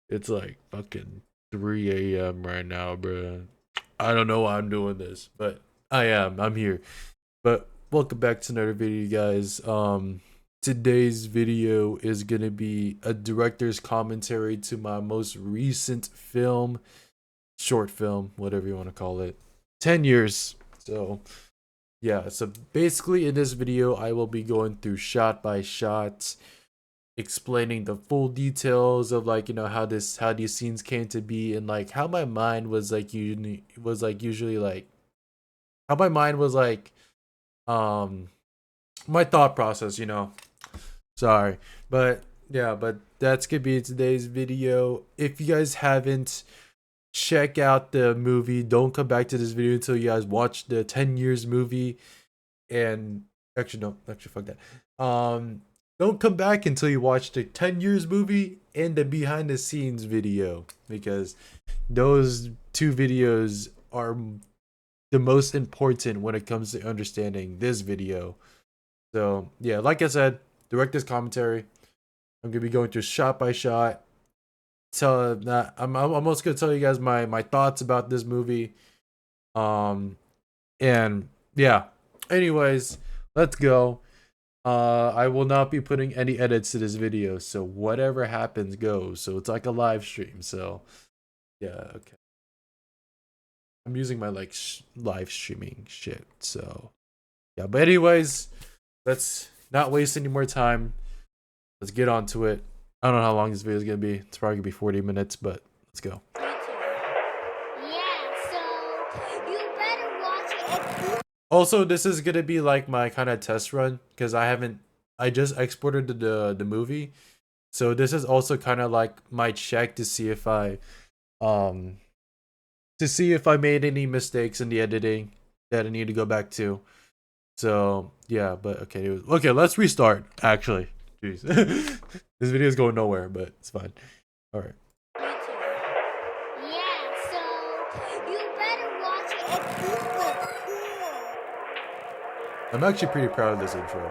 It's like fucking 3 a.m. right now, bro. I don't know why I'm doing this, but I am. I'm here. But welcome back to another video, guys. Today's video is gonna be a director's commentary to my most recent film, short film, whatever you want to call it. 10 years. So yeah, so basically in this video I will be going through shot by shot, explaining the full details of like how these scenes came to be, and like how my mind was like usually like how my mind was like um my thought process, sorry. But yeah, but that's gonna be today's video. If you guys haven't, check out the movie. Don't come back to this video until you guys watch the 10 years movie. And actually, no, actually, fuck that. Don't come back until you watch the 10 years movie and the behind the scenes video, because those two videos are the most important when it comes to understanding this video. So yeah, like I said, director's commentary. I'm gonna be going through shot by shot. Tell that I'm almost gonna tell you guys my thoughts about this movie. Um, and yeah. Anyways, let's go. I will not be putting any edits to this video, so whatever happens goes. So it's like a live stream. So yeah, okay. I'm using my like live streaming shit. So yeah, but anyways, let's not waste any more time. Let's get on to it. I don't know how long this video is gonna be. It's probably gonna be 40 minutes, but let's go. Yeah, so you better watch it. Also, this is gonna be like my kind of test run because I just exported the movie. So this is also kind of like my check to see if um I made any mistakes in the editing that I need to go back to. So yeah, but okay, let's restart. Actually, jeez, this video is going nowhere, but it's fine. All right. Yeah, so you better watch it. I'm actually pretty proud of this intro.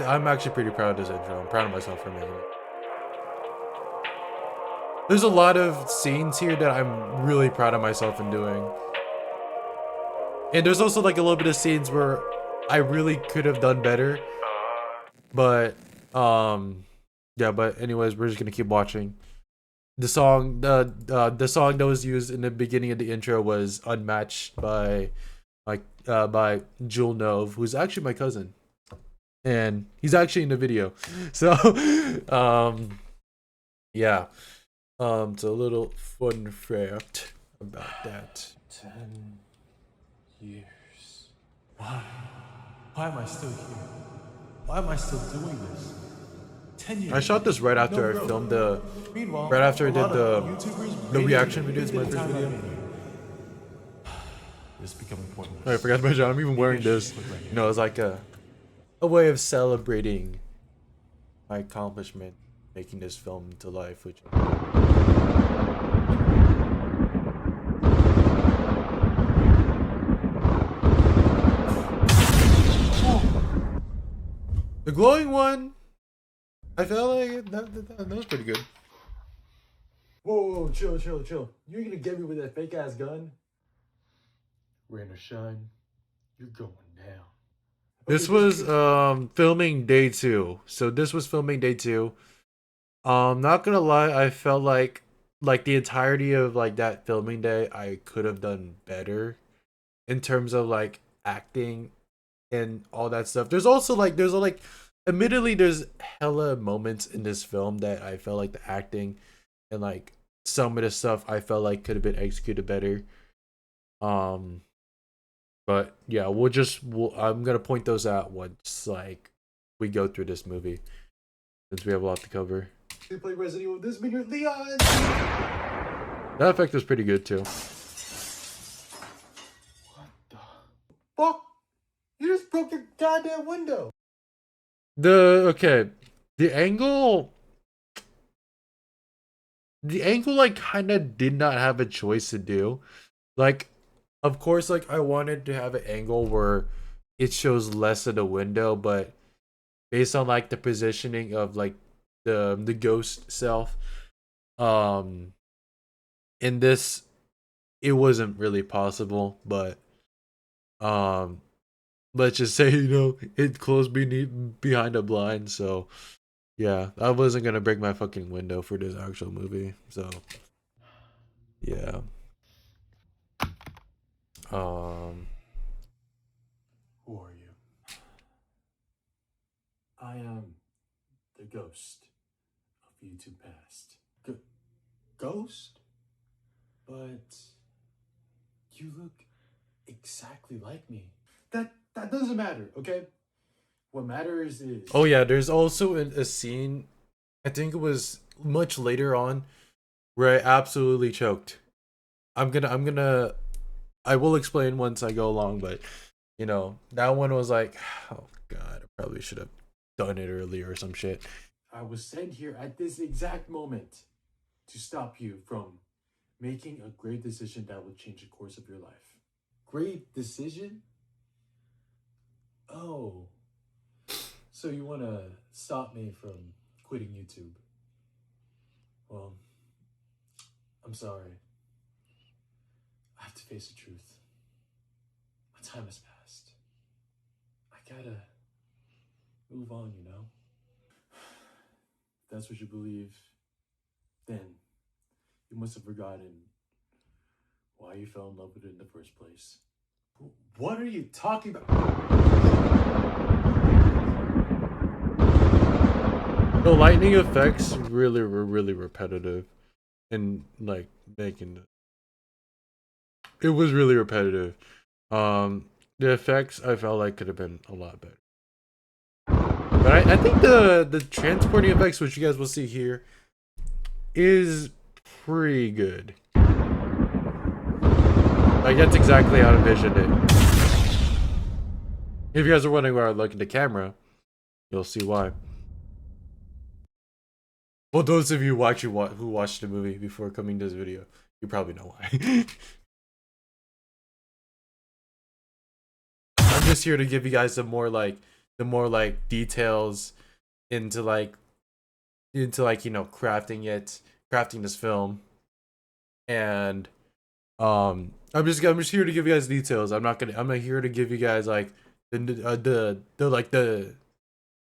I'm actually pretty proud of this intro. I'm proud of myself for making it. There's a lot of scenes here that I'm really proud of myself in doing. And there's also like a little bit of scenes where I really could have done better. But yeah, but anyways, we're just gonna keep watching. The song that was used in the beginning of the intro was Unmatched by Jewel Nove, who's actually my cousin. And he's actually in the video. So yeah. It's a little fun fact about that. 10 years. Why am I still here? Why am I still doing this? 10 years. I shot this right after I filmed right after I did the reaction video to my first video. This becoming pointless. I forgot to mention I'm even wearing this. It's like a way of celebrating my accomplishment making this film to life, which the glowing one, I felt like that was pretty good. Whoa, chill. You're gonna get me with that fake ass gun? Rain or shine, you're going down. This was filming day 2. So this was filming day 2. Not gonna lie, I felt like the entirety of like that filming day I could have done better in terms of like acting and all that stuff. There's admittedly there's hella moments in this film that I felt like the acting and like some of the stuff I felt like could have been executed better. But yeah, I'm gonna point those out once like we go through this movie, since we have a lot to cover. They play Resident Evil. This video, Leon. That effect was pretty good too. What the fuck? You just broke your goddamn window. The angle. The angle like kind of did not have a choice to do. Like, of course, like I wanted to have an angle where it shows less of the window, but based on like the positioning of like the ghost self. Um, in this, it wasn't really possible, but um, let's just say it closed behind a blind. So yeah, I wasn't gonna break my fucking window for this actual movie. So yeah. Um, who are you? I am the ghost of YouTube past. Ghost? But you look exactly like me. That doesn't matter, okay? What matters is. Oh yeah, there's also a scene. I think it was much later on where I absolutely choked. I'm gonna. I will explain once I go along, but that one was like, oh god, I probably should have done it earlier or some shit. I was sent here at this exact moment to stop you from making a great decision that would change the course of your life. Great decision? Oh. So you want to stop me from quitting YouTube? Well, I'm sorry. I have to face the truth. My time has passed. I gotta move on, If that's what you believe, then you must have forgotten why you fell in love with it in the first place. What are you talking about? The lightning effects really were really repetitive, and like making it was really repetitive. The effects I felt like could have been a lot better. But I think the transporting effects, which you guys will see here, is pretty good. Like that's exactly how I envisioned it. If you guys are wondering where I look at the camera, you'll see why. Well, those of you who watched the movie before coming to this video, you probably know why. I'm just here to give you guys the more like details into crafting this film, and I'm just here to give you guys details. I'm not here to give you guys like the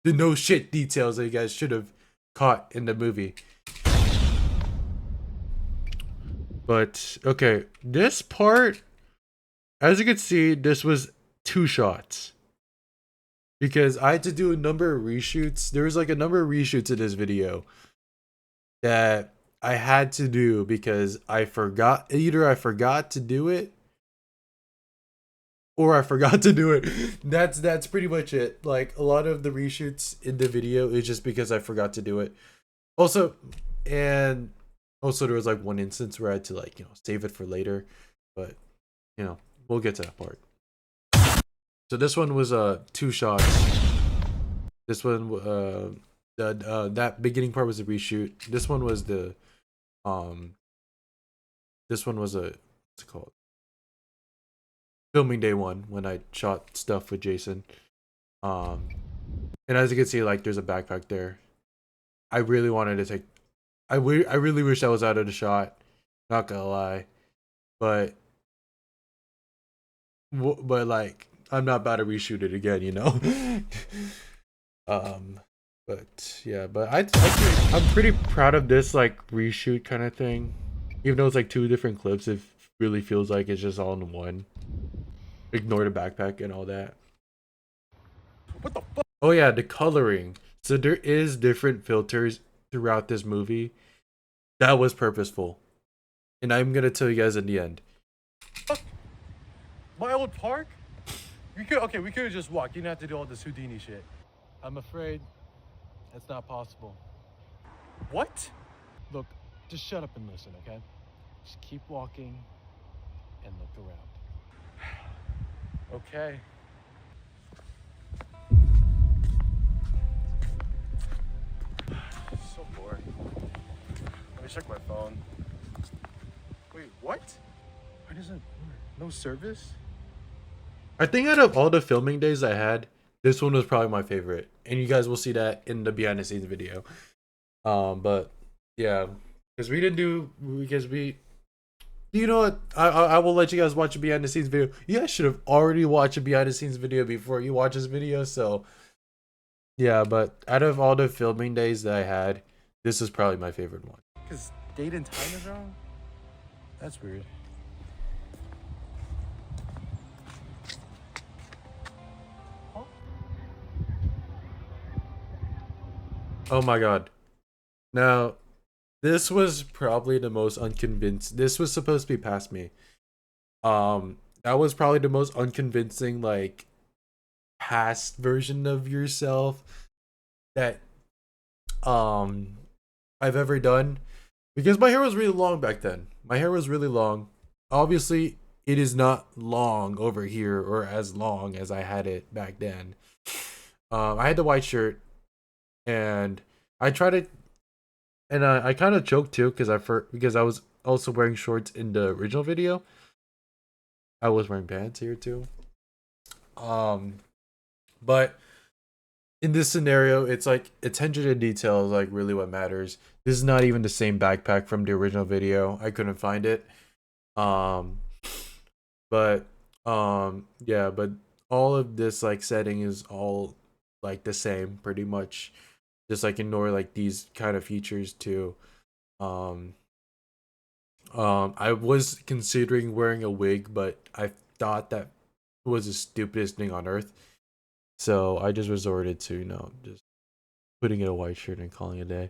no shit details that you guys should have caught in the movie. But okay, this part, as you can see, this was 2 shots because I had to do a number of reshoots. There was like a number of reshoots in this video that I had to do because I forgot to do it or I forgot to do it. That's pretty much it. Like a lot of the reshoots in the video is just because I forgot to do it. Also, and also there was like one instance where I had to save it for later, but we'll get to that part. So this one was 2 shots. This one that beginning part was a reshoot. This one was the this one was a what's it called? Filming day 1 when I shot stuff with Jason. And as you can see, like there's a backpack there. I really wanted to take I really wish I was out of the shot. Not gonna lie. But like I'm not about to reshoot it again, but yeah, but I'm pretty proud of this like reshoot kind of thing. Even though it's like 2 different clips, it really feels like it's just all in one. Ignore the backpack and all that. What the fuck? Oh yeah, the coloring. So there is different filters throughout this movie. That was purposeful. And I'm gonna tell you guys in the end. My old park? We could have just walked. You didn't have to do all this Houdini shit. I'm afraid that's not possible. What? Look, just shut up and listen, okay? Just keep walking and look around. Okay. So bored. Let me check my phone. Wait, what? Why doesn't it work? No service? I think out of all the filming days I had, this one was probably my favorite. And you guys will see that in the behind the scenes video. But yeah, because we didn't do because we. You know what? I will let you guys watch a behind the scenes video. You guys should have already watched a behind the scenes video before you watch this video. So yeah, but out of all the filming days that I had, this is probably my favorite one. Because date and time is wrong? That's weird. Oh my god. Now, this was probably the most unconvinced. This was supposed to be past me. That was probably the most unconvincing, like, past version of yourself that um I've ever done. Because my hair was really long back then. My hair was really long. Obviously, it is not long over here or as long as I had it back then. I had the white shirt and I tried to, and I kind of choked too because I was also wearing shorts in the original video. I was wearing pants here too. Um, but in this scenario, it's like attention to detail is like really what matters. This is not even the same backpack from the original video. I couldn't find it. Um, but yeah, but all of this like setting is all like the same pretty much. Just like ignore like these kind of features too. Um, I was considering wearing a wig, but I thought that was the stupidest thing on earth. So I just resorted to, just putting in a white shirt and calling it a day.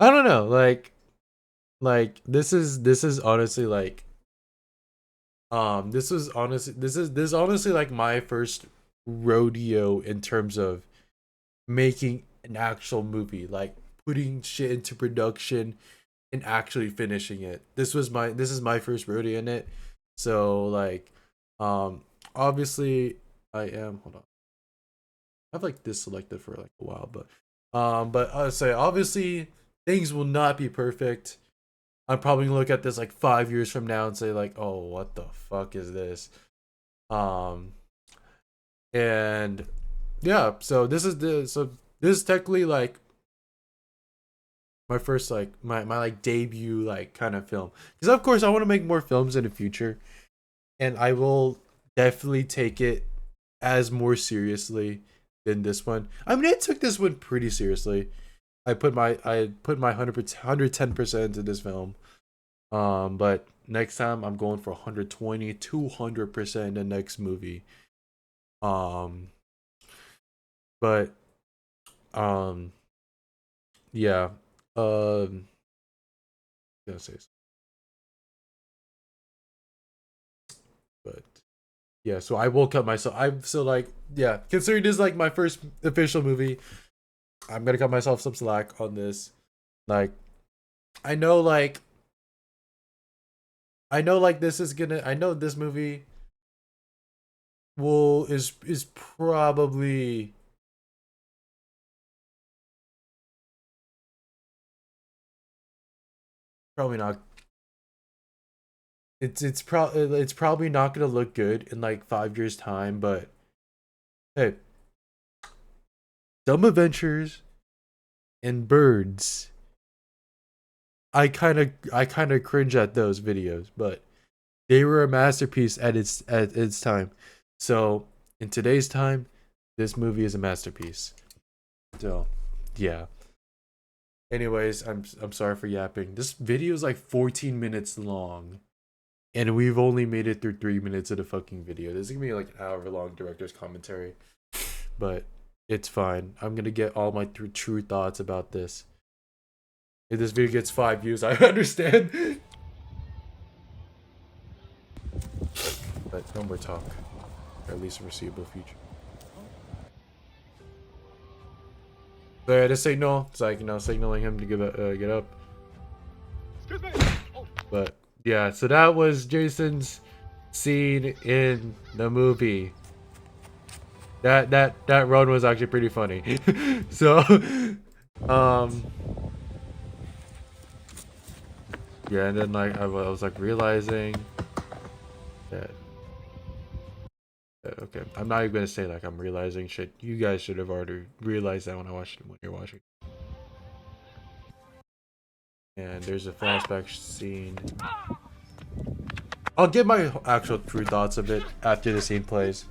I don't know, like this is honestly like this is honestly like my first rodeo in terms of making an actual movie, like putting shit into production and actually finishing it. This is my first rodeo in it. So like obviously I am hold on. I've like this selected for like a while, but I would say obviously things will not be perfect. I'm probably gonna look at this like 5 years from now and say like, oh, what the fuck is this? Um, and yeah, so this is technically like my first like my like debut like kind of film. Because of course I want to make more films in the future, and I will definitely take it as more seriously than this one. I mean, I took this one pretty seriously. I put my 110% into this film. But next time I'm going for 120, 200% in the next movie. Um, but um, yeah. Um, gonna say, but yeah. So I will cut myself. I'm so like yeah. Considering this is like my first official movie, I'm gonna cut myself some slack on this. Like I know like this is gonna. I know this movie will is probably not. It's probably not gonna look good in like 5 years time, but hey, Dumb Adventures and Birds. I kind of cringe at those videos, but they were a masterpiece at its time. So in today's time, this movie is a masterpiece. So yeah. Anyways, I'm sorry for yapping. This video is like 14 minutes long. And we've only made it through 3 minutes of the fucking video. This is gonna be like an hour long director's commentary. But it's fine. I'm gonna get all my true thoughts about this. If this video gets 5 views, I understand. But no more talk. Or at least a foreseeable future. So yeah, the signal. It's like, signaling him to get up. Excuse me! Oh. But yeah, so that was Jason's scene in the movie. That run was actually pretty funny. So um yeah, and then like I was like realizing that okay, I'm not even gonna say like I'm realizing shit. You guys should have already realized that when you're watching. And there's a flashback scene. I'll get my actual true thoughts of it after the scene plays.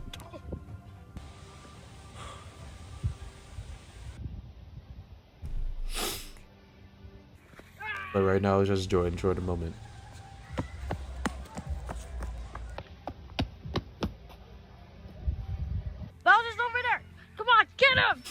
But right now, just enjoy the moment. Bowser's over there. Come on, get him.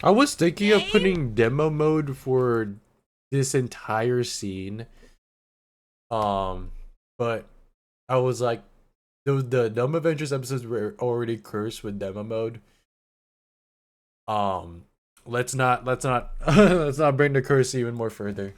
I was thinking of putting demo mode for this entire scene. But I was like, the Dumb Adventures episodes were already cursed with demo mode. Let's not let's not bring the curse even more further.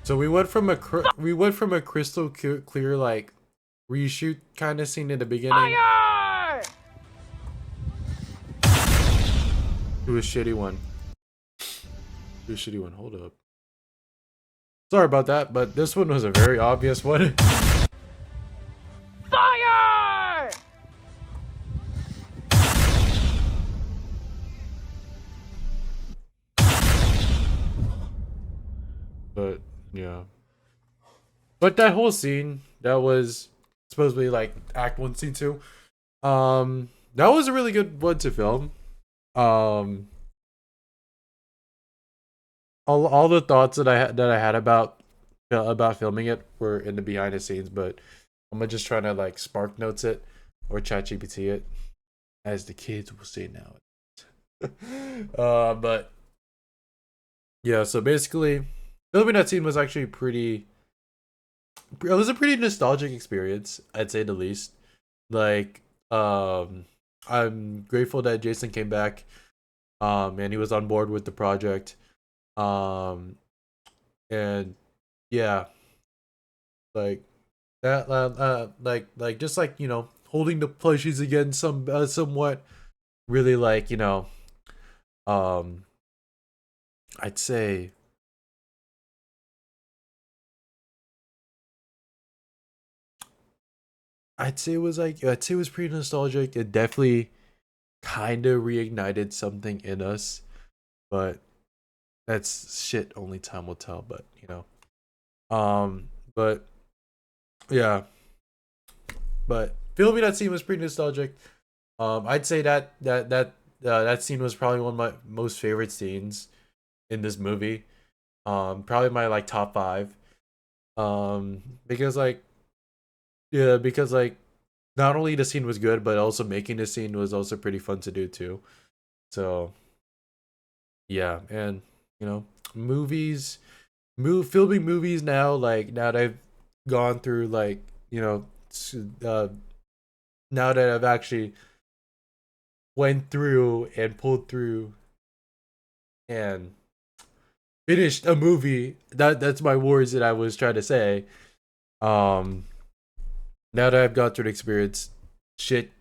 So we went from a crystal clear like reshoot kind of scene in the beginning Fire! to a shitty one. Hold up. Sorry about that, but this one was a very obvious one. Fire! But yeah. But that whole scene that was supposedly like Act 1, Scene 2, that was a really good one to film. All the thoughts that I had about filming it were in the behind the scenes, but I'm gonna just trying to like spark notes it or chat GPT it, as the kids will say now. But yeah, so basically filming that scene was actually it was a pretty nostalgic experience, I'd say the least. Like, I'm grateful that Jason came back, and he was on board with the project. And yeah, like that, like just like, you know, holding the plushies again, somewhat really, like, you know, um, I'd say I'd say it was pretty nostalgic. It definitely kind of reignited something in us, but that's shit. Only time will tell. But you know, but yeah, but filming that scene was pretty nostalgic. I'd say that scene was probably one of my most favorite scenes in this movie. Probably my like top five. Because like, yeah, because like not only the scene was good, but also making the scene was also pretty fun to do too. So yeah, and you know, filming movies now, like now that I've gone through, like, you know, now that I've actually went through and pulled through and finished a movie. That's my words that I was trying to say. Um, Now that I've gone through the experience, shit,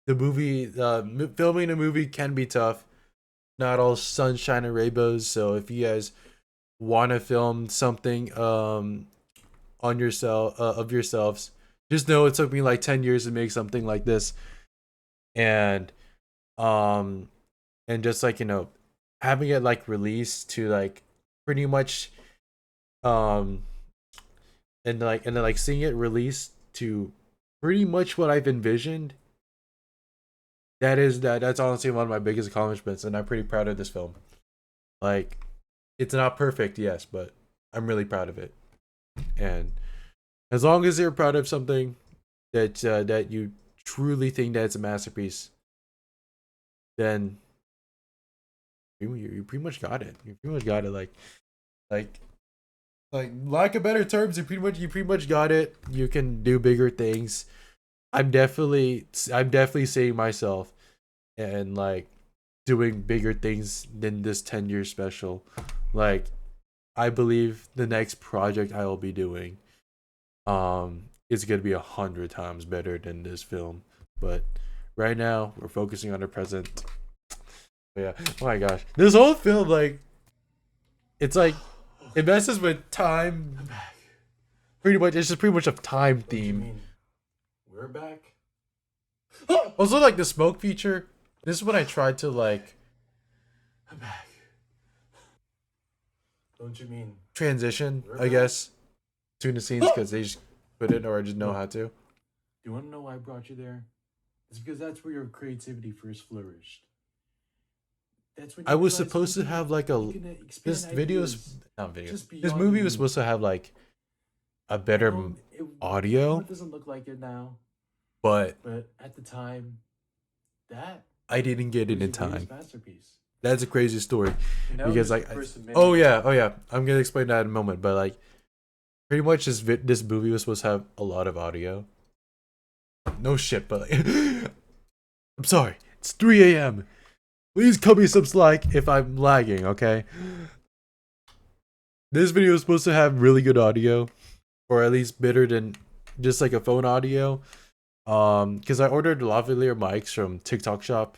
filming a movie can be tough. Not all sunshine and rainbows. So if you guys want to film something on yourself of yourselves, just know it took me like 10 years to make something like this. And um and just like, you know, having it like released to like pretty much um and then like seeing it released to pretty much what I've envisioned. That's honestly one of my biggest accomplishments, and I'm pretty proud of this film. Like, it's not perfect, yes, but I'm really proud of it. And as long as you're proud of something that you truly think that it's a masterpiece, then you pretty much got it. You pretty much got it. Like like lack of better terms, you pretty much got it. You can do bigger things. I'm definitely seeing myself and like doing bigger things than this 10-year special. Like, I believe the next project I will be doing is gonna be 100 times better than this film. But right now we're focusing on the present. But yeah. Oh my gosh. This whole film, like, it's like it messes with time. I'm back. Pretty much, it's just pretty much a time What do you theme. mean? We're back? Also, like the smoke feature. This is when I tried to like I'm back. Don't you mean? transition, We're I back? guess, between the scenes because they just put it or I just know how to. Do you want to know why I brought you there? It's because that's where your creativity first flourished. That's when you I was realized supposed to you have like a can expand this video ideas is not video. just This beyond movie you. was supposed to have like a better audio, It doesn't look like it now, but but at the time, that I didn't get it was in your greatest time. masterpiece. That's a crazy story And now because you're like the first of many. oh yeah, I'm gonna explain that in a moment. But like pretty much this movie was supposed to have a lot of audio. No shit, but like, I'm sorry. It's 3 a.m. Please cut me some slack if I'm lagging, okay? This video is supposed to have really good audio, or at least better than just like a phone audio. Because I ordered lavalier mics from TikTok Shop.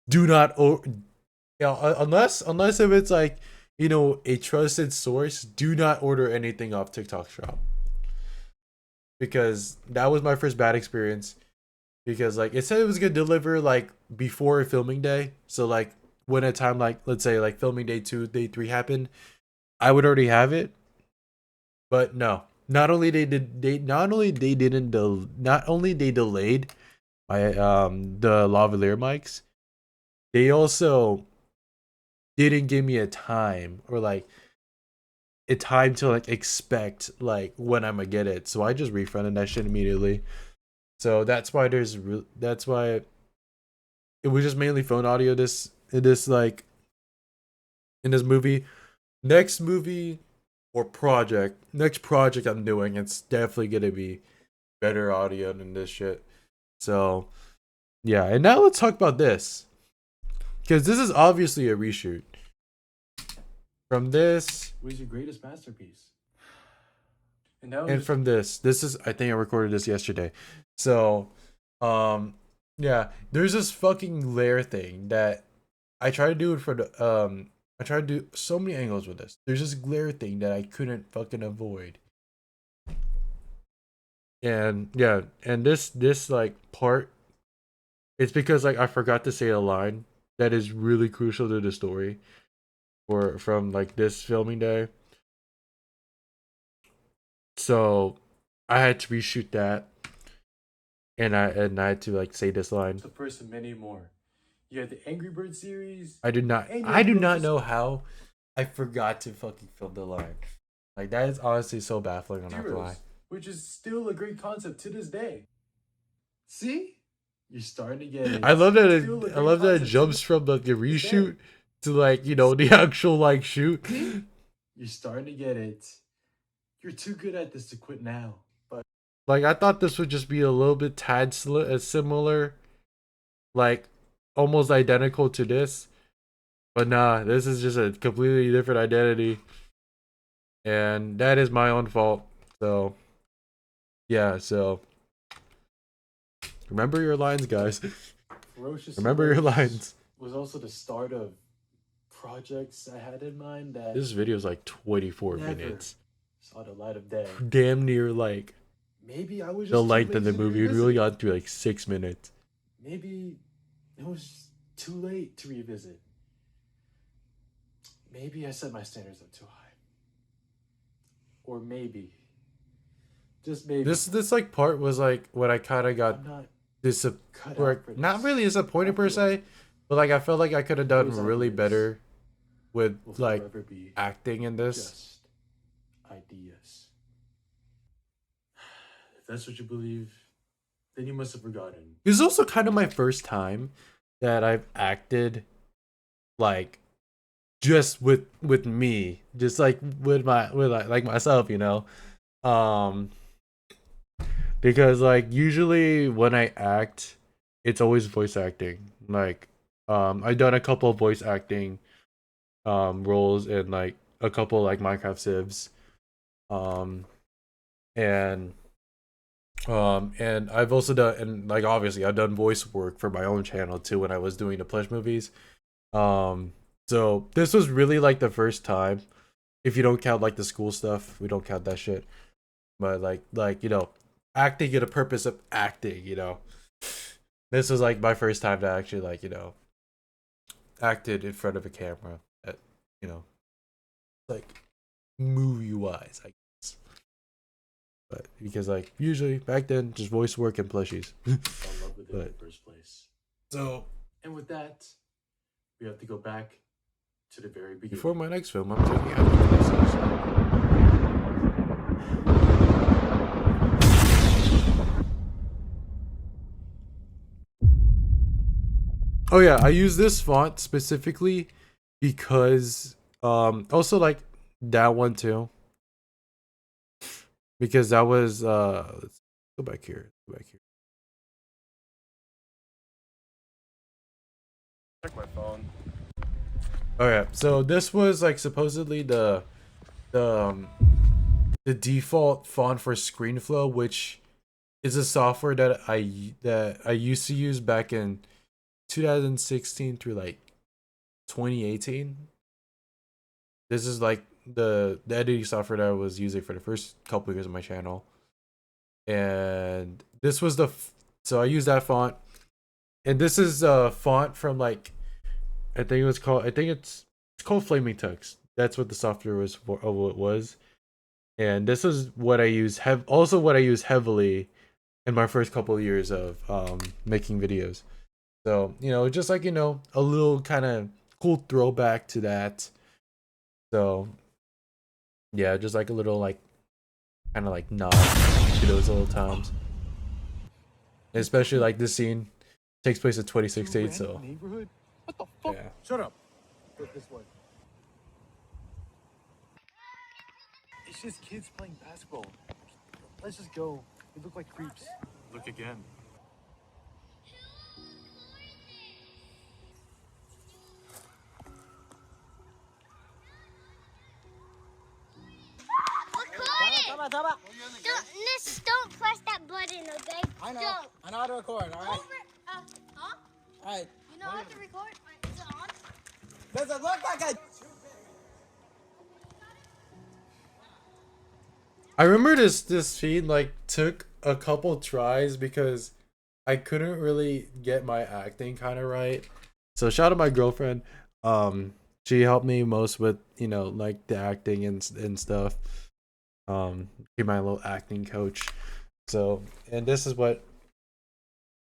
Do not unless if it's like a trusted source, do not order anything off TikTok Shop. Because that was my first bad experience. Because like it said it was gonna deliver like before filming day. So like when a time like let's say like filming day 2, day 3 happened, I would already have it. But no. Not only they delayed my the lavalier mics, they also didn't give me a time or like a time to like expect like when I'm gonna get it. So I just refunded that shit immediately. So that's why that's why it was just mainly phone audio like in this movie. Next movie or next project I'm doing, it's definitely gonna be better audio than this shit. So yeah, and now let's talk about this. Because this is obviously a reshoot. From this was your greatest masterpiece. And now and from this is I think I recorded this yesterday. So yeah, there's this fucking layer thing that I tried to do it for the I tried to do so many angles with this. There's this glare thing that I couldn't fucking avoid. And yeah, and this like part, it's because like I forgot to say a line that is really crucial to the story from like this filming day. So I had to reshoot that, and I had to like say this line. the first of many more. You had the Angry Bird series. I do not know how I forgot to fucking film the line. Like that is honestly so baffling. I'm not gonna lie. Heroes, which is still a great concept to this day. See? You're starting to get it. I love that Still a I great love that it concept jumps from like the reshoot to like the actual like shoot. See? You're starting to get it. You're too good at this to quit now. But Like I thought this would just be a little bit similar, like almost identical to this, but nah, this is just a completely different identity, and that is my own fault. So yeah, so remember your lines, guys. Ferocious Remember your Heroes lines. was also the start of projects I had in mind that This video is like 24 never minutes, saw the light of day. damn near like Maybe I was just the too length of the lazy to movie. It revisit. really got through like 6 minutes. Maybe it was too late to revisit. Maybe I set my standards up too high. Or maybe, just maybe, This like part was like when I kind of got I'm not cut out disappointed. for Not this. really disappointed I per feel se, but like I felt like I could have done Those really ideas better with will like forever be acting in this. just ideas. If that's what you believe, then you must have forgotten. This is also kind of my first time that I've acted like just with me, just like with like myself, because like usually when I act, it's always voice acting. Like I've done a couple of voice acting roles in like a couple like Minecraft civs. Um, and and I've also done, and like obviously I've done voice work for my own channel too when I was doing the plush movies. Um, so this was really like the first time, if you don't count like the school stuff, we don't count that shit. But like you know, acting in a purpose of acting, you know. This was like my first time to actually like, you know, acted in front of a camera at, you know, like movie wise, I guess. But because like usually back then just voice work and plushies. I love with it in But the first place. so And with that, we have to go back to the very beginning. before my next film, I'm taking out the classes. Oh yeah, I use this font specifically because also like that one too. Because that was let's go back here. Go back here. Check my phone. Oh yeah, so this was like supposedly the um the default font for ScreenFlow, which is a software that I used to use back in 2016 through like 2018. This is like the editing software that I was using for the first couple of years of my channel, and this was so I use that font, and this is a font from like I think it's called Flaming Tux. That's what the software was for. Oh, it was, and this is what I use also what I use heavily in my first couple of years of making videos. So you know, just like you know, a little kind of cool throwback to that. So yeah, just like a little like kind of like nod to those little times. Especially like this scene takes place in 2016, so Neighborhood? What the fuck? yeah. Shut up. Go this way. It's just kids playing basketball. Let's just go. We look like creeps. Look again. Don't, don't press that button, okay? I know. Don't. I know how to record, alright? Huh? Alright. You know how to record? Is it on? Does it look like I... I remember this scene like took a couple tries because I couldn't really get my acting kind of right. So shout out to my girlfriend. She helped me most with, you know, like the acting and stuff. Be my little acting coach. So, and this is what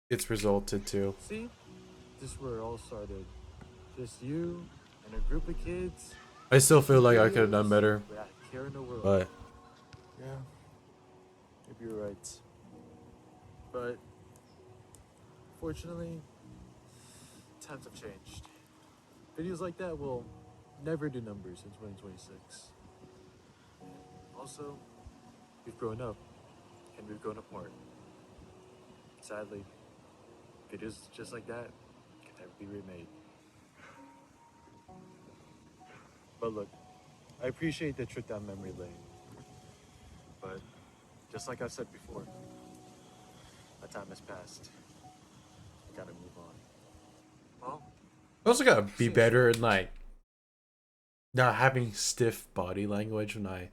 it's resulted to. See? This is where it all started. Just you and a group of kids. I still feel like I could have done better, Without a care in the world. but Yeah. Maybe you're right. But fortunately, times have changed. Videos like that will never do numbers in 2026. Also, we've grown up, and we've grown apart. Sadly, videos just like that can never be remade. But look, I appreciate the trip down memory lane. But just like I've said before, my time has passed. I gotta move on. Well, I also gotta be better in like not having stiff body language when I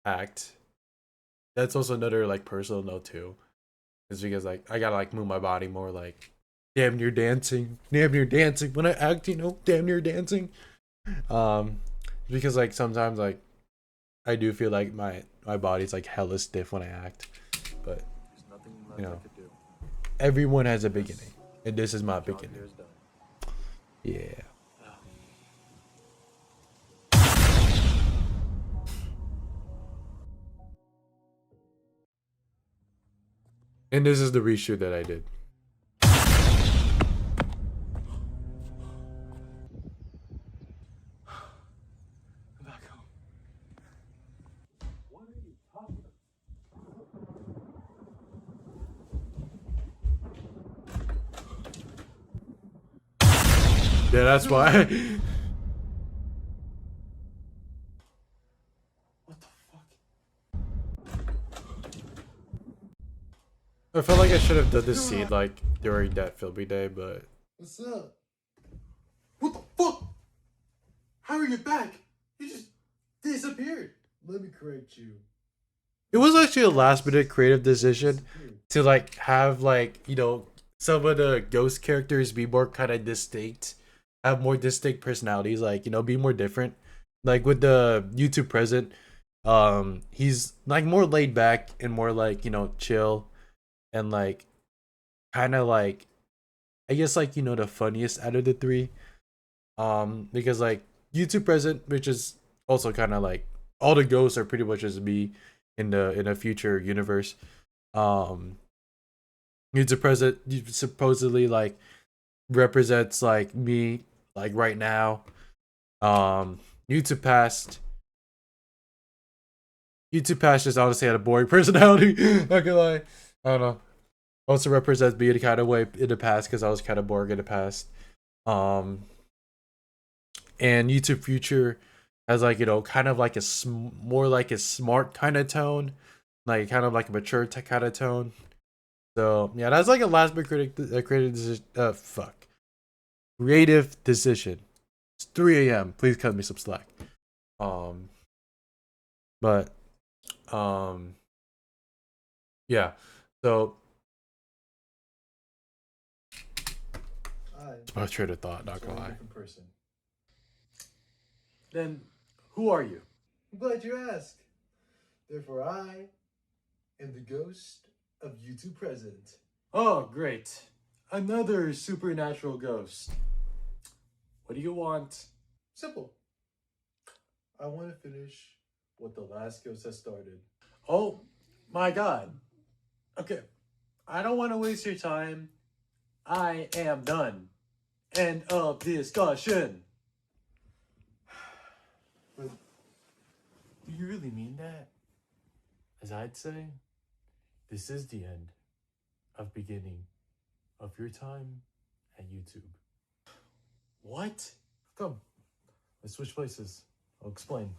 act. That's also another like personal note too. Is because like I gotta like move my body more like damn near dancing. Damn near dancing. When I act, you know, damn near dancing. Because like sometimes like I do feel like my body's like hella stiff when I act. But there's nothing left You I know. could do. everyone has a beginning. And this is my Job beginning. here is done. Yeah. And this is the reshoot that I did. I'm back home. What are you talking about? Yeah, that's why. I felt like I should have done this scene like during that filming day, but What's up? What the fuck? How are you back? You just disappeared. Let me correct you. it was actually a last minute creative decision to like have like, you know, some of the ghost characters be more kind of distinct, have more distinct personalities, like, you know, be more different. Like with the YouTube present, he's like more laid back and more like, you know, chill and like kind of like, I guess like, you know, the funniest out of the three. Because like YouTube present, which is also kind of like all the ghosts are pretty much just me in a future universe. Um, YouTube present supposedly like represents like me like right now. Um, YouTube past. YouTube past just honestly had a boring personality. Not gonna lie. I don't know. Also represents me in a kind of way in the past because I was kind of boring in the past. Um, and YouTube Future has like, you know, kind of like a more like a smart kind of tone, like kind of like a mature kind of tone. So yeah, that's like a last minute creative decision. Creative decision. It's 3 a.m. Please cut me some slack. Um, but yeah. So it's my train of thought. Not gonna lie. Different person. Then, who are you? I'm glad you asked. Therefore, I am the ghost of YouTube Present. Oh, great. Another supernatural ghost. What do you want? Simple. I want to finish what the last ghost has started. Oh, my God. Okay. I don't want to waste your time. I am done. End of discussion. But do you really mean that? As I'd say, this is the end of beginning of your time at YouTube. What? Come, let's switch places. I'll explain.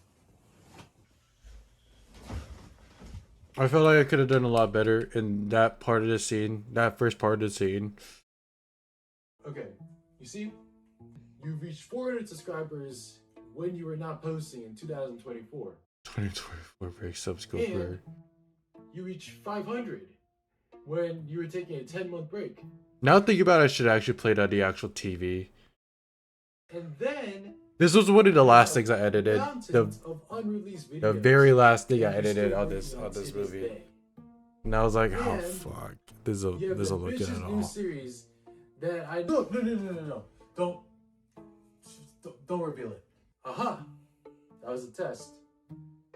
I felt like I could have done a lot better in that part of the scene, that first part of the scene. Okay, you see, you reached 400 subscribers when you were not posting in 2024. 2024 break subscribe. And you reached 500 when you were taking a 10-month break. Now thinking about it, I should actually play it on the actual TV. And then This was one of the last things I edited. mountains of unreleased videos. The very last thing I that you're edited still on this working to this this movie. day. And I was like, oh And fuck. This You have doesn't look good ambitious at new all. series that I no. Don't reveal it. Aha! That was a test.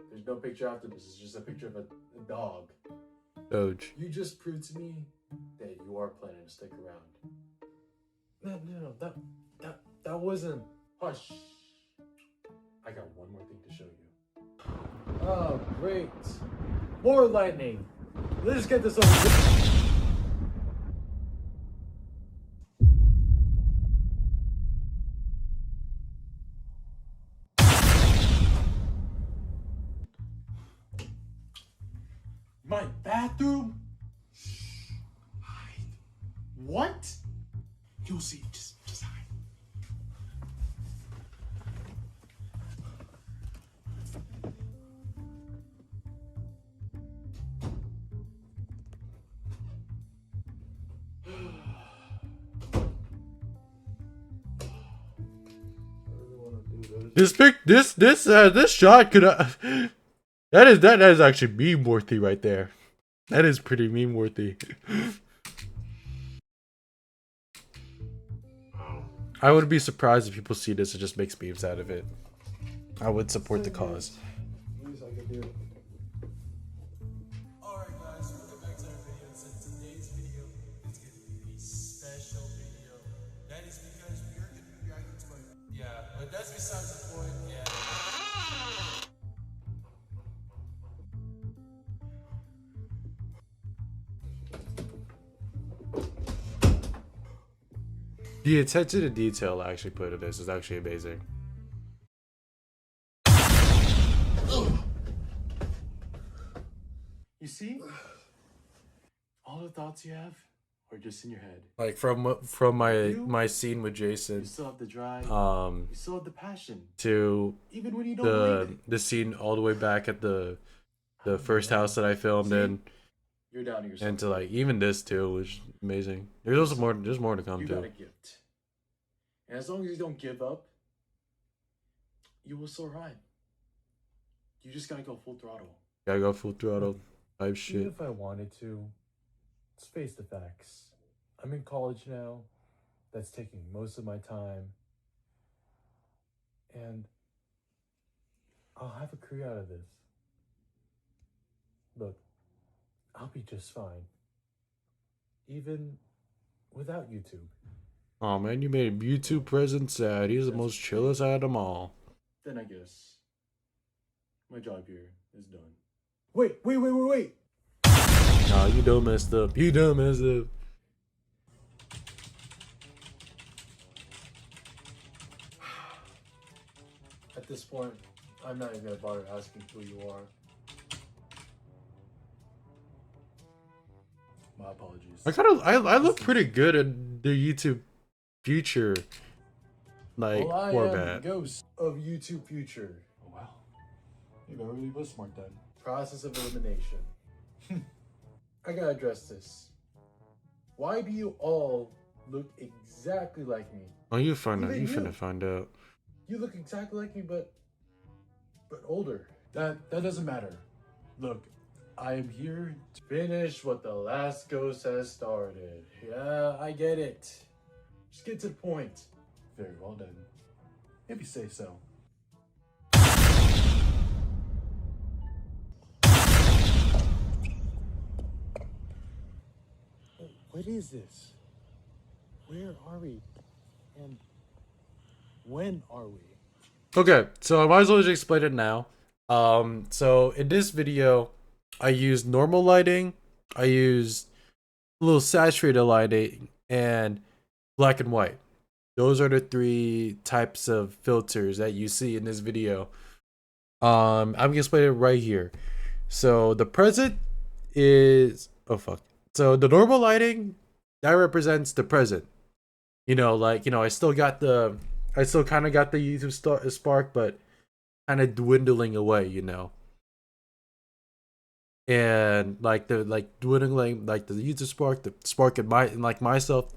There's no picture after this. It's just a picture of a dog. Doge. You just proved to me that you are planning to stick around. No. That wasn't. Hush. I got one more thing to show you. Oh, great. More lightning. Let's get this over with. My bathroom? Hide. What? You'll see. Just hide. This shot could that is actually meme worthy right there. That is pretty meme worthy. I would be surprised if people see this and just makes memes out of it. I would support the cause. Alright guys, welcome back to our video. So today's video is going to be a special video. That is because we are going to be reacting to my... Yeah, but that's besides the point. Yeah. The attention to detail I actually put in this is actually amazing. You see? all the thoughts you have are just in your head. Like from my scene with Jason, You still have the drive. you still have the passion, to even when you don't believe it. the scene all the way back at the Oh, first man. house that I filmed See? in, You're down to yourself. and to like even this too, which is amazing. There's also more. There's more to come You got too. a gift, and as long as you don't give up, you will soar high. You just gotta go full throttle. Gotta go full throttle type Even shit. if I wanted to, let's face the facts. I'm in college now. That's taking most of my time. And I'll have a career out of this. Look, I'll be just fine. Even without YouTube. Oh man, you made YouTube present sad. He's the most chillest out of them all. Then I guess my job here is done. Wait. Nah, you done messed up. You done messed up. At this point, I'm not even gonna bother asking who you are. My apologies. I look pretty good in the YouTube future. Like Well, I or am bad. the ghost of YouTube future. Oh wow. Maybe I really was smart then. Process of elimination. I gotta address this. Why do you all look exactly like me? Oh, you find out. Even You you. finna find out. You look exactly like me, but older. That doesn't matter. Look, I am here to finish what the last ghost has started. Yeah, I get it. Just get to the point. Very well done. If you say so. What is this? Where are we? And when are we? Okay, so I might as well just explain it now. So in this video, I used normal lighting, I used a little saturated lighting, and black and white. Those are the three types of filters that you see in this video. I'm gonna explain it right here. So the present is So the normal lighting that represents the present. I still kind of got the YouTube spark, but kind of dwindling away. And dwindling, like the YouTube spark, the spark in myself,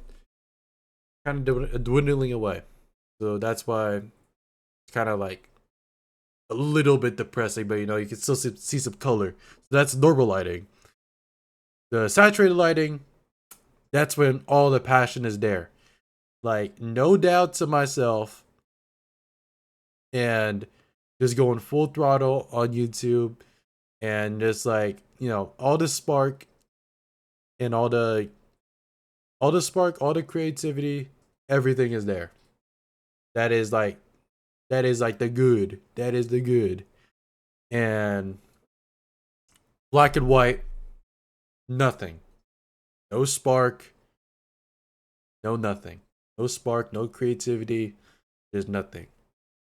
kind of dwindling away. So that's why it's kind of like a little bit depressing, but you can still see some color. So that's normal lighting. The saturated lighting, that's when all the passion is there. Like no doubt to myself, and just going full throttle on YouTube, and just all the spark and all the creativity, everything is there. That is like the good. That is the good. And black and white, nothing. No spark. No nothing. No spark, no creativity. There's nothing.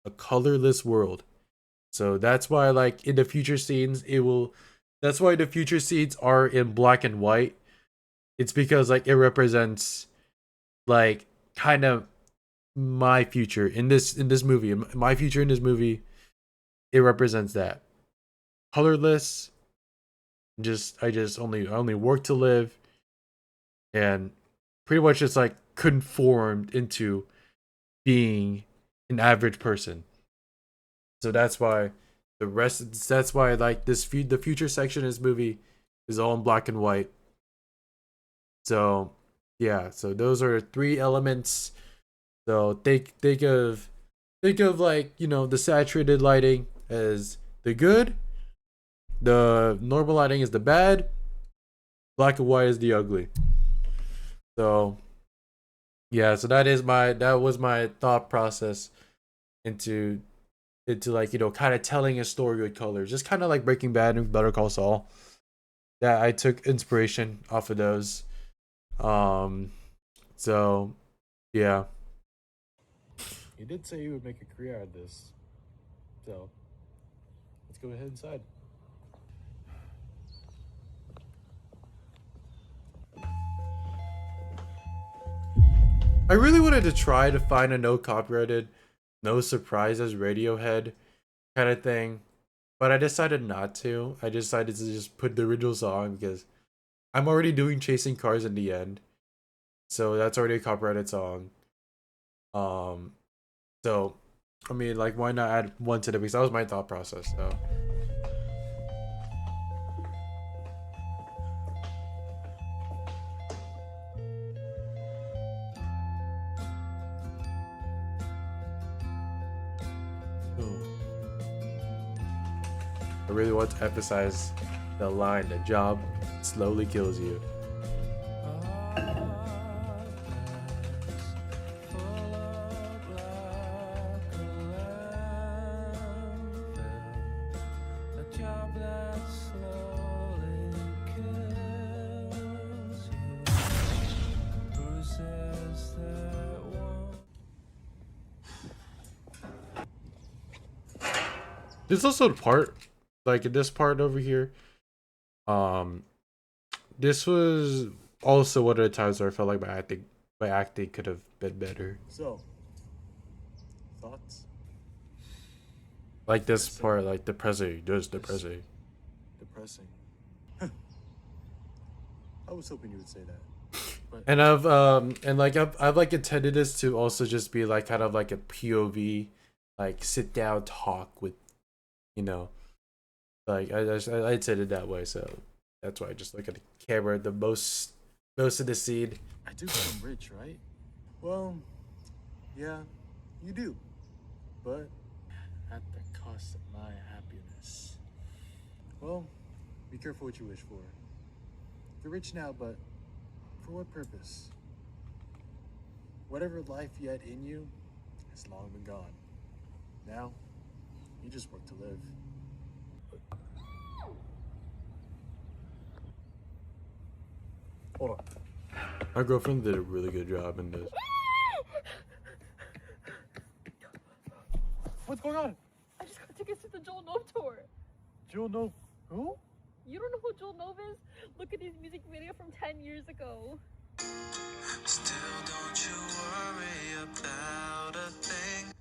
A colorless world. So that's why in the future scenes that's why the future scenes are in black and white. It's because it represents kind of my future in this movie. My future in this movie, it represents that. Colorless. I only work to live, and pretty much just conformed into being an average person. So that's why the future section of this movie is all in black and white. So yeah, so those are three elements. So think of the saturated lighting as the good, the normal lighting is the bad, black and white is the ugly. So yeah, so that was my thought process into kind of telling a story with colors, just kind of like Breaking Bad and Better Call Saul. That I took inspiration off of those. So yeah. You did say you would make a career out of this. So let's go ahead inside. I really wanted to try to find a no copyrighted, no surprises Radiohead kind of thing, but I decided not to. I decided to just put the original song because I'm already doing Chasing Cars in the end, so that's already a copyrighted song. Um, so I mean, like, why not add one to the mix? That was my thought process. So. I really want to emphasize the line, the job slowly kills you. There's also the part, like in this part over here, um, this was also one of the times where I felt like my acting could have been better. So, thoughts? Like this part, like the prezi, just the prezi. Depressing. I was hoping you would say that. But And I've like intended this to also just be like kind of like a POV, like sit down talk with, you know, like I said it that way, so that's why I just look at the camera the most of the scene. I do become rich, right? Well, yeah, you do. But at the cost of my happiness. Well, be careful what you wish for. You're rich now, but for what purpose? Whatever life yet in you has long been gone. Now, you just work to live. Hold on. My girlfriend did a really good job in this. What's going on? I just got tickets to the Joel Nove tour. Jewel, no. Who? You don't know who Joel Nove is? Look at his music video from 10 years ago. Still don't you worry about a thing.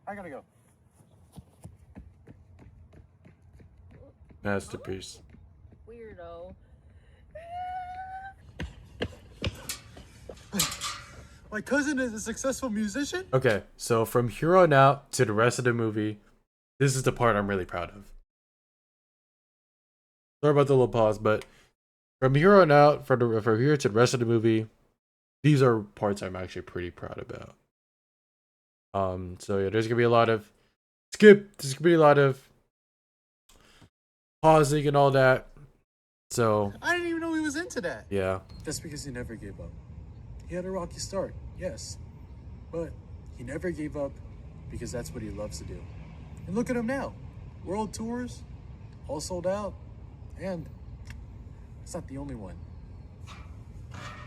I gotta go. Masterpiece. Weirdo. My cousin is a successful musician? Okay, so from here on out to the rest of the movie, this is the part I'm really proud of. Sorry about the little pause, but from here on out, from here to the rest of the movie, these are parts I'm actually pretty proud about. So yeah, there's gonna be a lot of skip. There's gonna be a lot of pausing and all that. So I didn't even know he was into that. yeah, That's because he never gave up. He had a rocky start, yes. But he never gave up because that's what he loves to do. And look at him now. World tours, all sold out. And it's not the only one.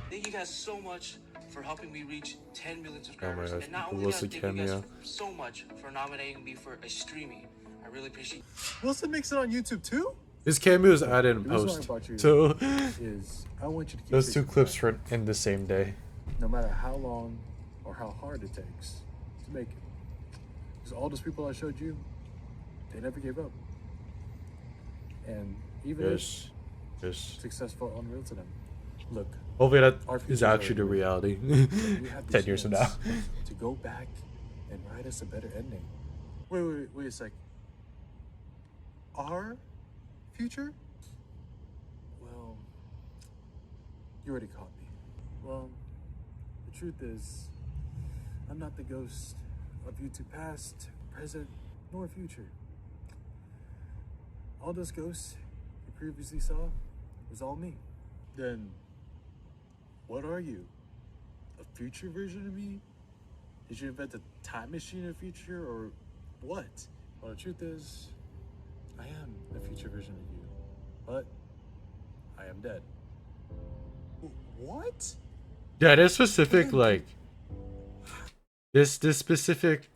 Thank you guys so much for helping me reach 10 million subscribers. gosh, And not the only that, Wilson thank you guys cameo. so much for nominating me for a streaming. I really appreciate Wilson makes it on YouTube too? his cameo is added in The reason why I post. brought you So Is I want you to keep those two reaching clips back, were in the same day. no matter how long or how hard it takes to make it. Because all those people I showed you, they never gave up. And even Yes, yes. if success felt unreal to them, look, Hopefully that Our is futures actually are the real. reality. we have the 10 years from now. chance to go back and write us a better ending. Wait a sec. Our future? Well, you already caught me. Well, the truth is, I'm not the ghost of YouTube past, present, nor future. All those ghosts you previously saw was all me. Then, what are you? A future version of me? Did you invent a time machine in the future, or what? Well, the truth is, I am the future version of you, but I am dead. What? Yeah, this specific like this specific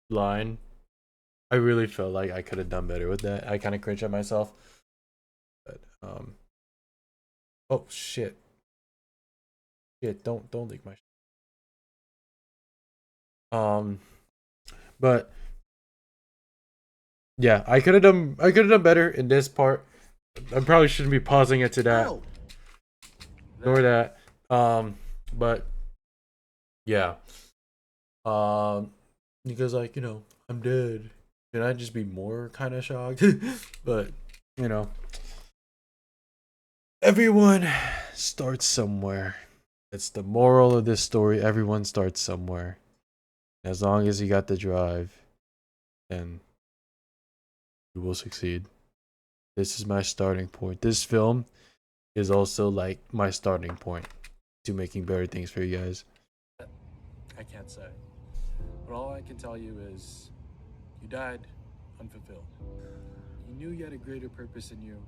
line, I really felt like I could have done better with that. I kind of cringe at myself, but Oh shit. Shit, don't leak my but yeah, I could have done better in this part. I probably shouldn't be pausing it to that. Ignore that. But yeah. Because like, you know, I'm dead. Can I just be more kind of shocked? But, you know, everyone starts somewhere. It's the moral of this story. Everyone starts somewhere. As long as you got the drive, then you will succeed. This is my starting point. This film is also like my starting point to making better things for you guys. I can't say. But all I can tell you is you died unfulfilled. You knew you had a greater purpose in you,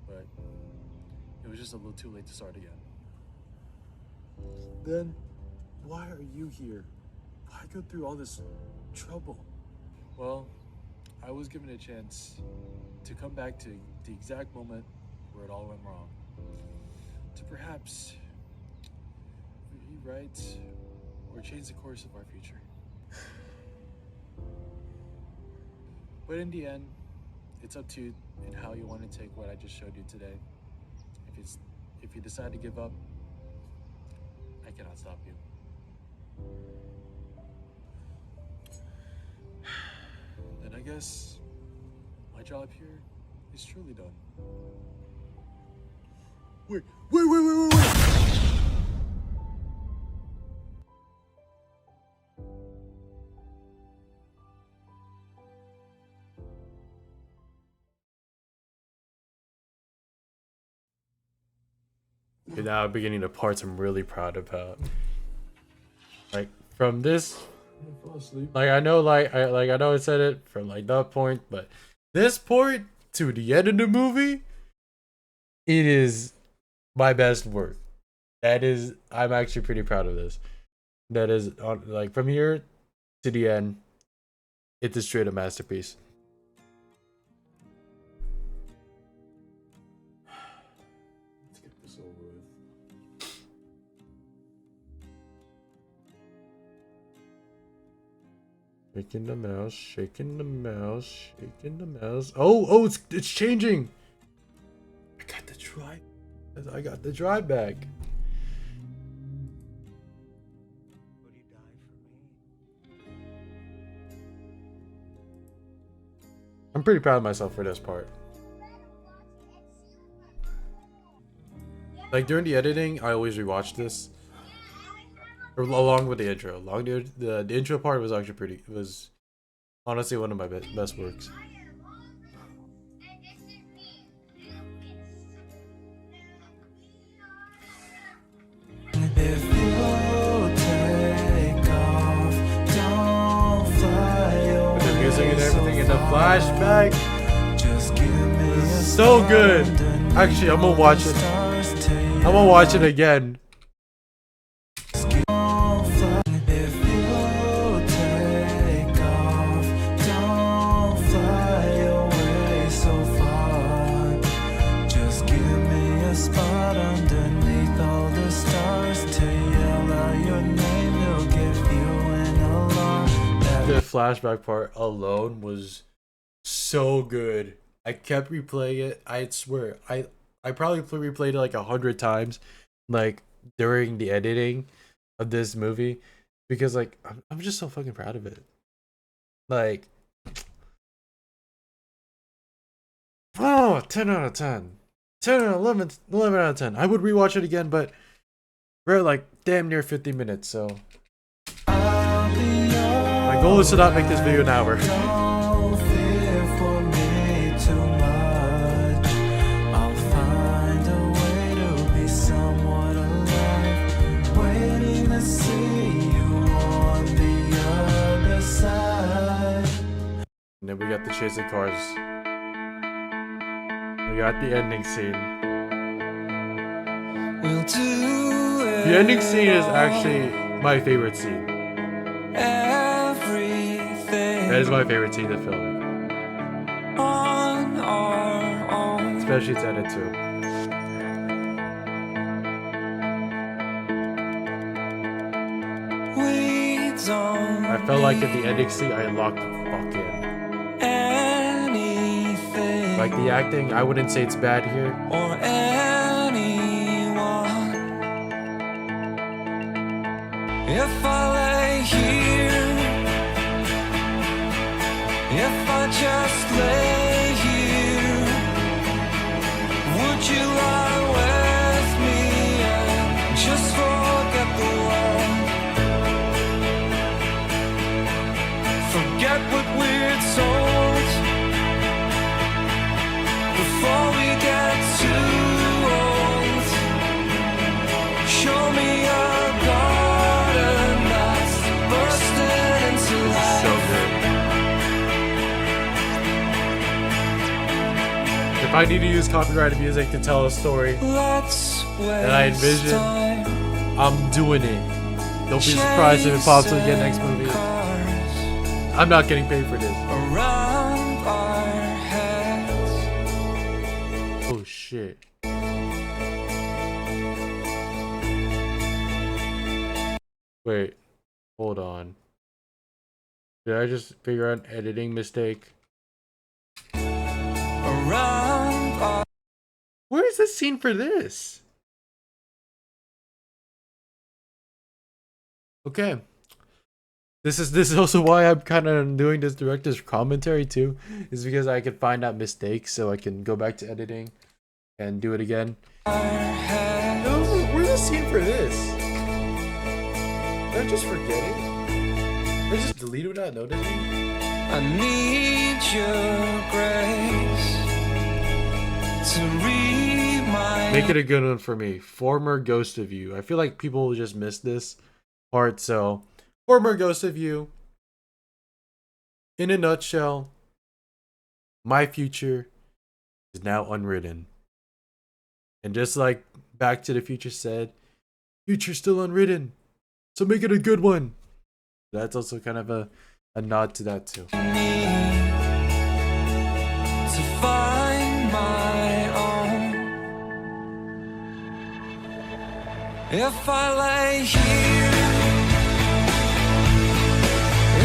but it was just a little too late to start again. Then, why are you here? Why go through all this trouble? Well, I was given a chance to come back to the exact moment where it all went wrong. To perhaps rewrite or change the course of our future. But in the end, it's up to you and how you want to take what I just showed you today. If you decide to give up, I cannot stop you. Then I guess my job here is truly done. Wait. And now beginning the parts I'm really proud about. Like from this, like I know, I know I said it from like that point, but this point to the end of the movie, it is my best work. That is, I'm actually pretty proud of this. That is on like from here to the end, it's a straight up masterpiece. Let's get this over with. Shaking the mouse, shaking the mouse, shaking the mouse. Oh, it's changing. I got the drive. I got the drive back. Would you die for me? I'm pretty proud of myself for this part. Like during the editing, I always rewatch this, or along with the intro. The intro part was actually pretty. It was honestly one of my best works. If you take off, don't fly away. With the music and everything and the flashback, Just give me a so good. Actually, I'm gonna watch it. I'm gonna watch it again. If you take off, don't fly away so far. Just give me a spot underneath all the stars to yell out your name. They'll give you an alarm. The flashback part alone was so good. I kept replaying it. I swear, I probably replayed it like 100 times, like during the editing of this movie, because like I'm just so fucking proud of it. Like, oh, 10 out of 10. 10 out of 11, 11 out of 10. I would rewatch it again, but we're at like damn near 50 minutes, so my goal is to not make this video an hour. Don't fear for me too much. I'll find a way to be somewhat alive, waiting to see you on the other side. And then we got the chasing cars. We got the ending scene. We'll do The ending scene is actually my favorite scene. everything That is my favorite scene in the film. on our own. Especially it's edit too. zone. I felt like at the ending scene I locked the fuck in. Anything Like the acting, I wouldn't say it's bad here. or anyone. If I lay here, if I just lay here, would you lie with me and just forget the world? Forget what we're told before we get too old. Show me a garden that's bursting into life. So good. If I need to use copyrighted music to tell a story Let's that I waste envision, time I'm doing it. Don't be surprised if it pops up again next movie. cars I'm not getting paid for this. around our heads. Oh shit. Wait, hold on. Did I just figure out an editing mistake? Around our Where is the scene for this? Okay. This is also why I'm kind of doing this director's commentary too, is because I can find out mistakes so I can go back to editing and do it again. heads. No, where's the scene for this? Did I just forget it? Did I just delete it without noticing? I need your grace to remind Make it a good one for me. Former Ghost of You. I feel like people will just miss this part, so former Ghost of You. In a nutshell, my future is now unwritten. And just like Back to the Future said, future's still unwritten. So make it a good one. That's also kind of a nod to that too. me to find my own. If I lay here,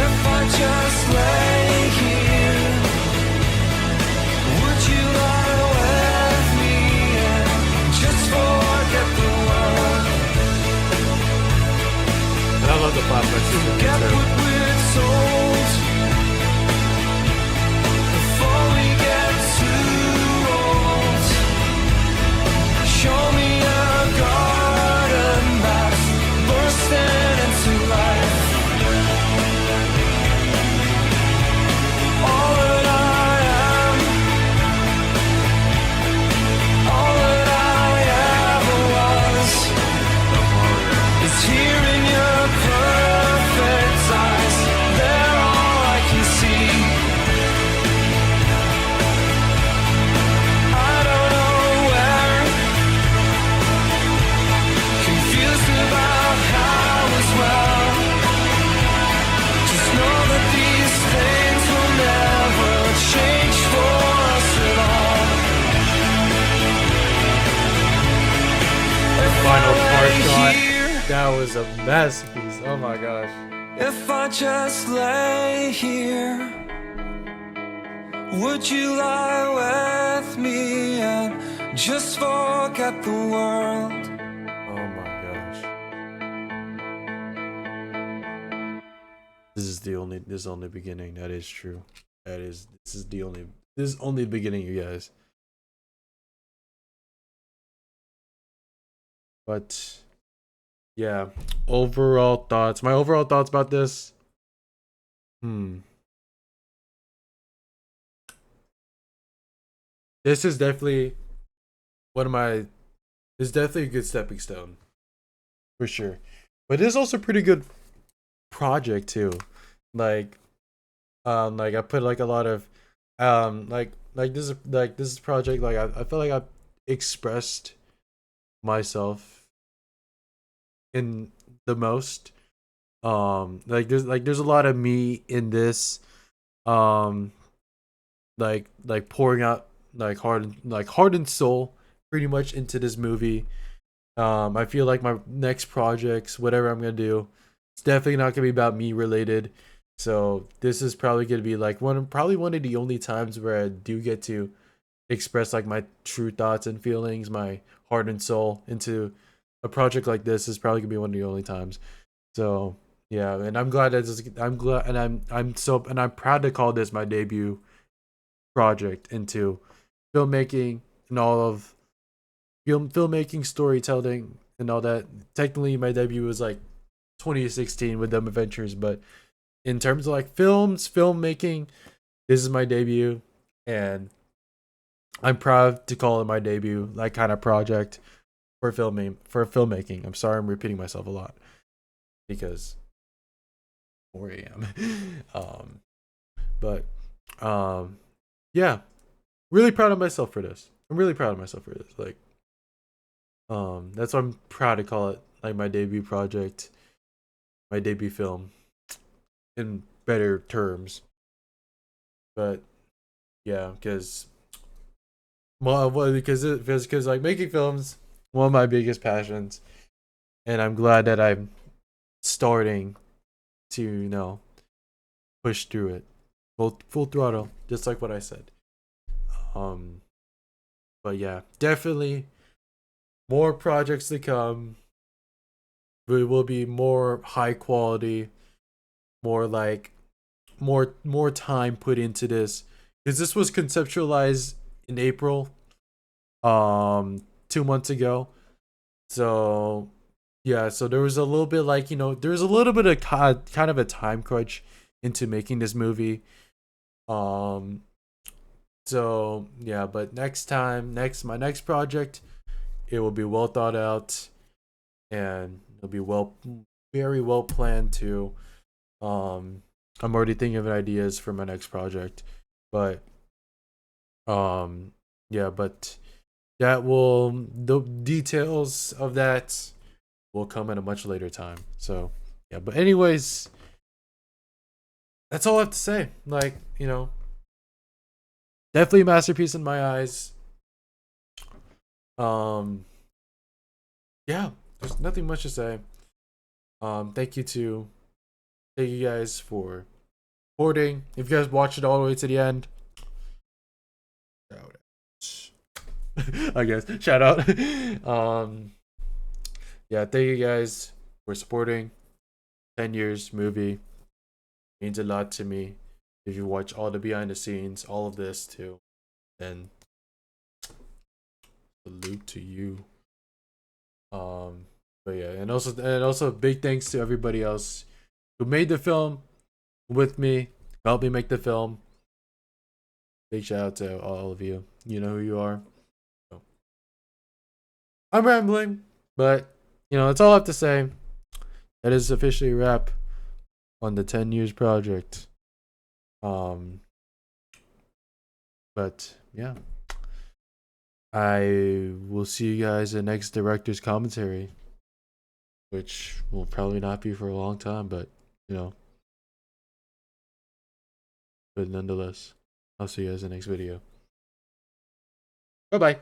if I just lay here, would you lie with me and just forget the world? And I love the flashback scene Forget too. what we're told before we get too old. Show me a garden that's bursting into life. All that I am, all that I ever was, is here in your perfect eyes. They're all I can see. I don't know where, confused about how as well. Just know that these things will never change for us at all. If Final I part lay shot. here, That was a masterpiece. Oh my gosh. if I just lay here, would you lie with me and just forget the world? Oh my gosh. This is only beginning. That is true. This is only the beginning, you guys. But yeah, overall thoughts. My overall thoughts about this. This is definitely one of my. This is definitely a good stepping stone, for sure. But it is also a pretty good project too. Like I put like a lot of this is project like I feel like I've expressed myself in the most. There's a lot of me in this. Pouring out heart and soul pretty much into this movie. I feel like my next projects, whatever I'm gonna do, It's definitely not gonna be about me related. So this is probably gonna be like probably one of the only times where I do get to express like my true thoughts and feelings, my heart and soul into a project like this. Is probably gonna be one of the only times. So yeah, and I'm glad that I'm glad, and I'm proud to call this my debut project into filmmaking and all of filmmaking, storytelling, and all that. Technically, my debut was like 2016 with Them Adventures, but in terms of like filmmaking, this is my debut, and I'm proud to call it my debut, like kind of project for filmmaking. I'm sorry, I'm repeating myself a lot because 4 a.m. But yeah, really proud of myself for this. I'm really proud of myself for this. Like, that's why I'm proud to call it like my debut project, my debut film, in better terms. But yeah, because because like making films, one of my biggest passions, and I'm glad that I'm starting to push through it, full throttle, just like what I said. Um, but yeah, definitely more projects to come. It will be more high quality, more like more time put into this, because this was conceptualized in April, 2 months ago. So yeah, so there was a little bit like there was a little bit of kind of a time crunch into making this movie. Um, so yeah, but my next project, it will be well thought out, and it'll be very well planned too. Um, I'm already thinking of ideas for my next project, but um, yeah, but the details of that will come at a much later time. So yeah, but anyways, that's all I have to say. Like, definitely a masterpiece in my eyes. Um, yeah, there's nothing much to say. Thank you guys for supporting. If you guys watch it all the way to the end, shout out. I guess shout out. Yeah, thank you guys for supporting. 10 years movie means a lot to me. If you watch all the behind the scenes, all of this too, then salute to you. But yeah, and also big thanks to everybody else who made the film with me, helped me make the film. Big shout out to all of you. You know who you are. So, I'm rambling, but that's all I have to say. That is officially a wrap on the 10 years project. Um, but yeah, I will see you guys in next director's commentary, which will probably not be for a long time, but you know, but nonetheless, I'll see you guys in the next video. Bye bye.